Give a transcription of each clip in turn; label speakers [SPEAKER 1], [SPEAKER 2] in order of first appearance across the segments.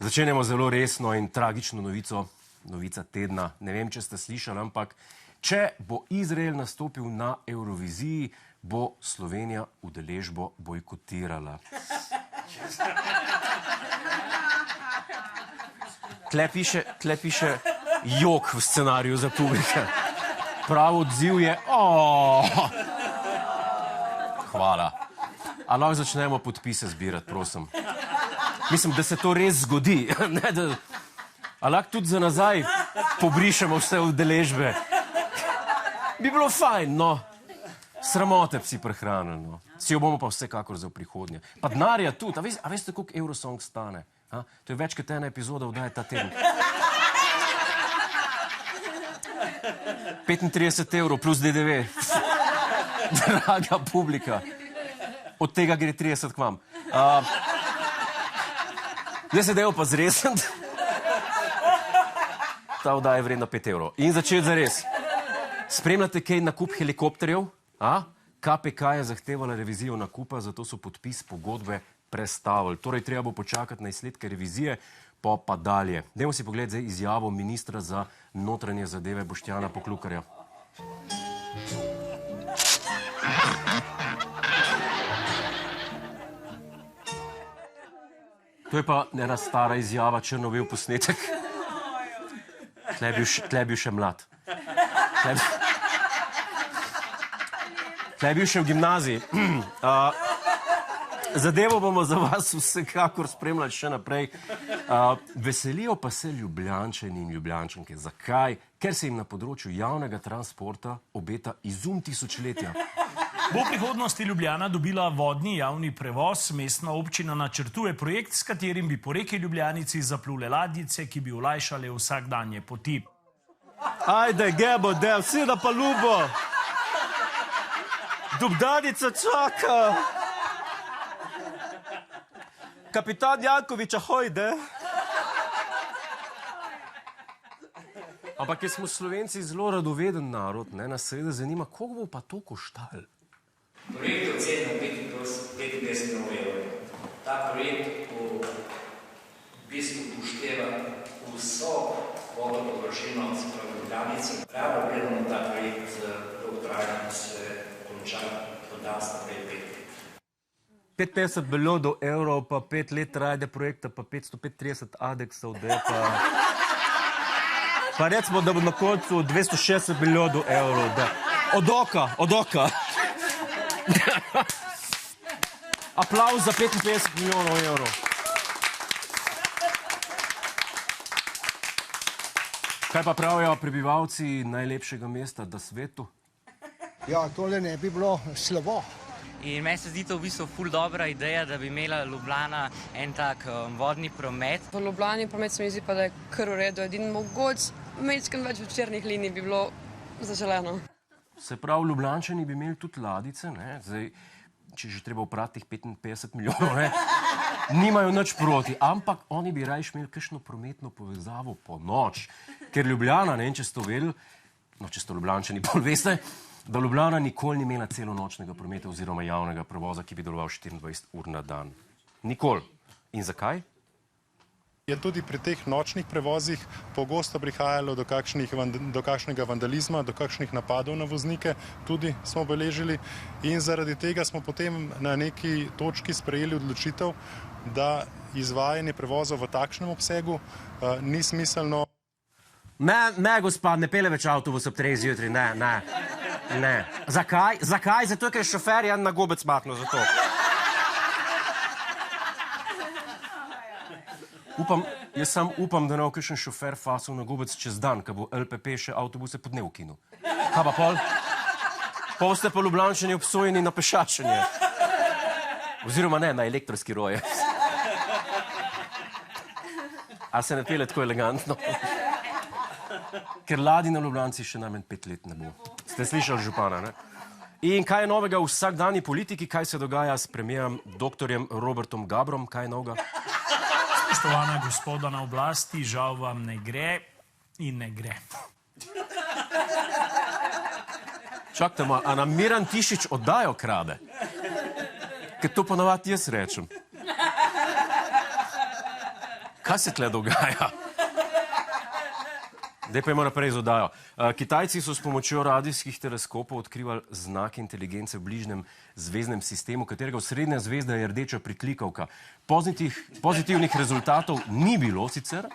[SPEAKER 1] Začenjamo zelo resno in tragično novico, novica tedna. Ne vem, če ste slišali, ampak če bo Izrael nastopil na Evroviziji, bo Slovenija udeležbo bojkotirala. Tle piše jok v scenariju za publike. Prav odziv je Hvala. A lahko začnemo podpise zbirati, prosim. Mislim, da se to res zgodi. A lahko tudi za nazaj pobrišemo vse udeležbe. Bi bilo fajn, no. Sramote bi si prehranili, no. Si jo bomo pa vsekakor za v prihodnje. Pa denarja tudi. A veste, koliko Eurosong stane? To je več kot ena epizoda vdaje ta teden. 35 evrov plus DDV. Draga publika. Od tega gre 30 k vam. Zdaj se dejal pa zresent. Ta vdaja je vredna 5 evrov. In začeti zares. Spremljate kaj nakup helikopterjev? KPK je zahtevala revizijo nakupa, zato so podpis pogodbe prestavili. Torej, treba bo počakati na izsledke revizije, pa dalje. Dajmo si pogled zdaj izjavo ministra za notranje zadeve Boštjana Poklukarja. To je pa ena stara izjava, črno-bel posnetek. Tle je bil še mlad. Tle je bil še v gimnaziji. Zadevo bomo za vas vsekakor spremljali še naprej. Veselijo pa se Ljubljančani in Ljubljančanke. Zakaj? Ker se jim na področju javnega transporta obeta izum tisočletja.
[SPEAKER 2] Bo v prihodnosti Ljubljana dobila vodni javni prevoz. Mestna občina načrtuje projekt, s katerim bi po reki Ljubljanici zaplule ladjice, ki bi olajšale vsakdanje poti.
[SPEAKER 1] Ajde, Gebo, del, vsi na palubo! Dubdanica čaka! Kapitan Jankoviča, hojde! Ampak, ker smo Slovenci zelo radoveden narod, nas seveda zanima, koliko bo pa to koštalo?
[SPEAKER 3] Projekt je ocenjen 55 milijonov evrov. Ta projekt v bistvu upošteva vso vodno površino, se pravi Ljubljanice. Pravno gledano ta projekt dolgotrajno se konča od danes naprej 5 let.
[SPEAKER 1] 55 milijonov evrov, pa 5 let trajde projekta, pa 535 adeksov, da je pa... Pa recimo, da bo na koncu 260 milijonov evrov, da... Od oka! Aplavz za 55 milijonov evrov. Kaj pa pravijo prebivalci najlepšega mesta na svetu?
[SPEAKER 4] Ja, tole ne bi bilo slabo.
[SPEAKER 5] In meni se zdi to v bistvu ful dobra ideja, da bi imela Ljubljana en tak vodni promet.
[SPEAKER 6] V Ljubljani promet se mi zdi pa, da je kar v redu. Edin mogoč majčkeno več večernih linij bi bilo zaželeno.
[SPEAKER 1] Se pravi, Ljubljančani bi imeli tudi ladice, ne? Zdaj, če že treba oprati teh 55 milijonov, ne? Nimajo nič proti, ampak oni bi rajš imeli kakšno prometno povezavo po noč. Ker Ljubljana, ne vem, če ste to vedeli, no, če ste Ljubljančani bolj veste, da Ljubljana nikoli ni imela celonočnega prometa oziroma javnega prevoza, ki bi deloval 24 ur na dan. Nikoli. In zakaj?
[SPEAKER 7] Je tudi pri teh nočnih prevozih pogosto prihajalo do kakšnega vandalizma, do kakšnih napadov na voznike, tudi smo beležili. In zaradi tega smo potem na neki točki sprejeli odločitev, da izvajanje prevozov v takšnem obsegu ni smiselno.
[SPEAKER 1] Ne, gospa, ne pele več avtobus ob 3 zjutraj, ne. Zakaj? Zato, ker je šofer Jan na gobec mahnil za to. Jaz sam upam, da ne bo kakšen šofer fasal na gobec čez dan, ko bo LPP še avtobuse po dnevu kinil. Kaj pa pol? Pol ste pa Ljubljančani obsojeni na pešačenje. Oziroma ne, na elektronski roje. A se ne pele tako elegantno? Ker ladij na Ljubljanci še najmanj 5 let ne bo. Ste slišali župana, ne? In kaj je novega v vsakdanji politiki? Kaj se dogaja s premijerom doktorjem Robertom Gabrom? Kaj je novega?
[SPEAKER 2] Spoštovana gospoda na oblasti, žal vam ne gre in ne gre.
[SPEAKER 1] Čakajte, a nam Miran Tišić oddajo krade? Ker to ponavadi jaz rečem. Kaj se tle dogaja? Zdaj pa imamo naprej z oddajo. Kitajci so s pomočjo radijskih teleskopov odkrivali znake inteligence v bližnjem zvezdnem sistemu, katerega osrednja zvezda je rdeča pritlikavka. Pozitivnih rezultatov ni bilo sicer.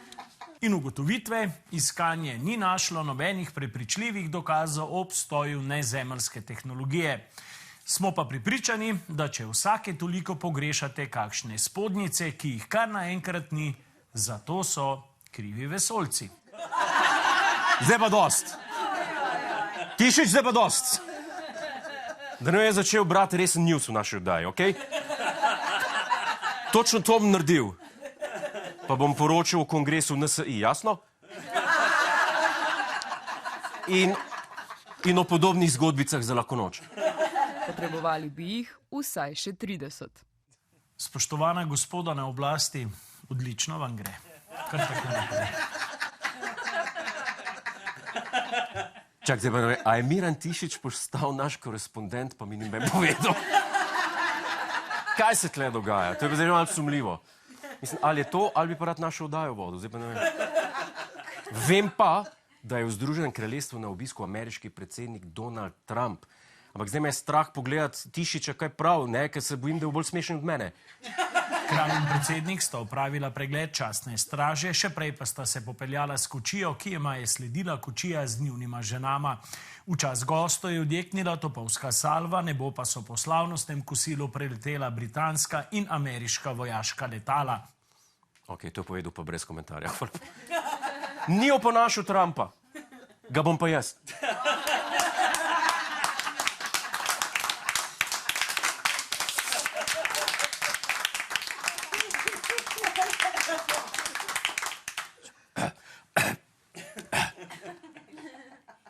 [SPEAKER 2] In ugotovitve, iskanje ni našlo nobenih prepričljivih dokazov o obstoju nezemeljske tehnologije. Smo pa prepričani, da če vsake toliko pogrešate kakšne spodnjice, ki jih kar naenkrat ni, zato so krivi vesoljci.
[SPEAKER 1] Zdaj pa dost. Tišič, zdaj pa dost. Da ne je začel brati resen news v naši oddaji, okej? Točno to bom naredil. Pa bom poročal v kongresu NSI, jasno? In o podobnih zgodbicah za lahko noč.
[SPEAKER 8] Potrebovali bi jih vsaj še 30.
[SPEAKER 2] Spoštovana gospoda na oblasti, odlično vam gre. Kar tako naprej.
[SPEAKER 1] Čak, zdaj pa ne ve, a je Miran Tišič postal naš korespondent, pa mi ni me povedal. Kaj se tle dogaja? To je pa zdaj malo sumljivo. Mislim, ali je to, ali bi pa rad našo oddajo vodil, zdaj pa ne vem. Vem pa, da je v Združenem kraljestvu na obisku ameriški predsednik Donald Trump. Ampak zdaj me je strah pogledati Tišiča, kaj prav, ne, ker se bojim, da je bolj smešen od mene.
[SPEAKER 2] Kralj in predsednik sta opravila pregled častne straže, še prej pa sta se popeljala s kočijo, ki jima je sledila kočija z njunima ženama. V čas gostov je odjeknila topovska salva, nebo pa so po slavnostnem kosilu preletela britanska in ameriška vojaška letala.
[SPEAKER 1] Ok, to je povedal pa brez komentarja. Ni oponašal Trumpa. Ga bom pa jaz.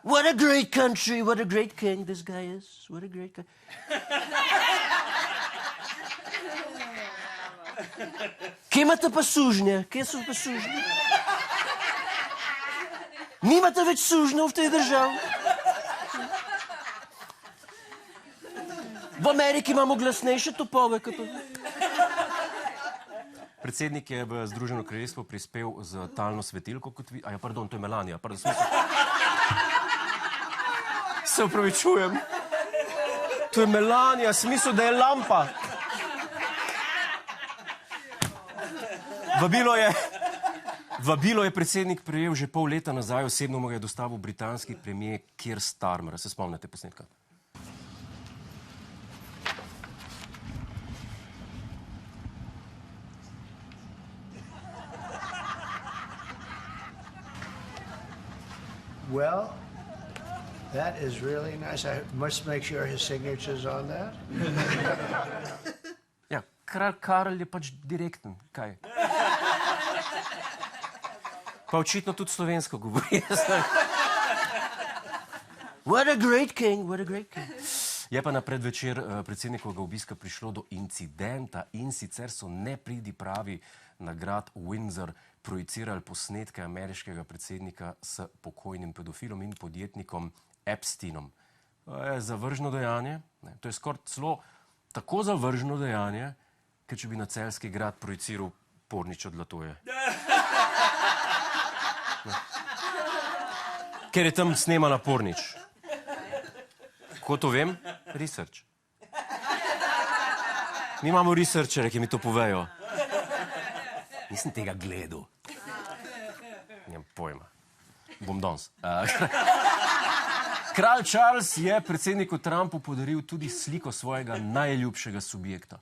[SPEAKER 1] What a great country, what a great king this guy is. What a great guy. Kje imate pa sužnje? Kje so pa sužnje? Nimate več sužnjev v tej državi? V Ameriki imamo glasnejše topove kot to. Predsednik je v Združeno kraljestvo prispel z talno svetilko, kot vi... A ja, pardon, to je Melania. Pardon, se upravičujem. To je Melania, smisel, da je lampa. Vabilo je predsednik prejel že pol leta nazaj, osebno mu ga je dostavil britanski premier Keir Starmer. Se spomnite posnetka?
[SPEAKER 9] Well, that is really nice. I must make sure his signature's on that.
[SPEAKER 1] Ja, kralj Karel je pač direkten. Kaj? Pa očitno tudi slovensko govori. What a great king, what a great king. Je pa na predvečer predsednikovega obiska prišlo do incidenta in sicer so nepridipravi na grad Windsor projicirali posnetke ameriškega predsednika s pokojnim pedofilom in podjetnikom Epsteinom. To je zavržno dejanje. To je skoraj celo tako zavržno dejanje, ker če bi na Celjski grad projiciral Pornič odlatuje. Ker je tam snemala Pornič. Ko to vem? Research. Mi imamo researchere, ki mi to povejo. Nisem tega gledal. Nimam pojma. Bom danes. Kralj Charles je predsedniku Trumpu podaril tudi sliko svojega najljubšega subjekta.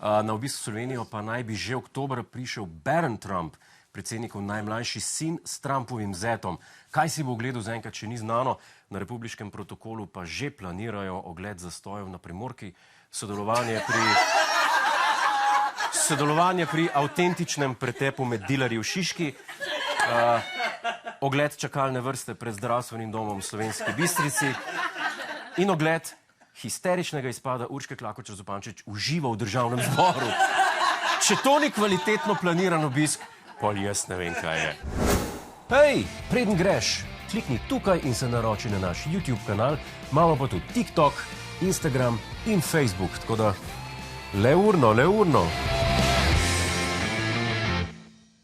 [SPEAKER 1] Na obisk v Slovenijo pa naj bi že oktobra prišel Barron Trump, predsednikov najmlajši sin s Trumpovim zetom. Kaj si bo ogledal zaenkrat, če ni znano, na republiškem protokolu pa že planirajo ogled zastojev na Primorki, sodelovanje pri avtentičnem pretepu med dilerji v Šiški, ogled čakalne vrste pred zdravstvenim domom v Slovenski Bistrici in ogled histeričnega izpada Urške Klakočar Zupančič uživa v državnem zboru. Če to ni kvalitetno planiran obisk, pol jaz ne vem, kaj je. Hej, preden greš, klikni tukaj in se naroči na naš YouTube kanal, imamo pa tudi TikTok, Instagram in Facebook, tako da le urno.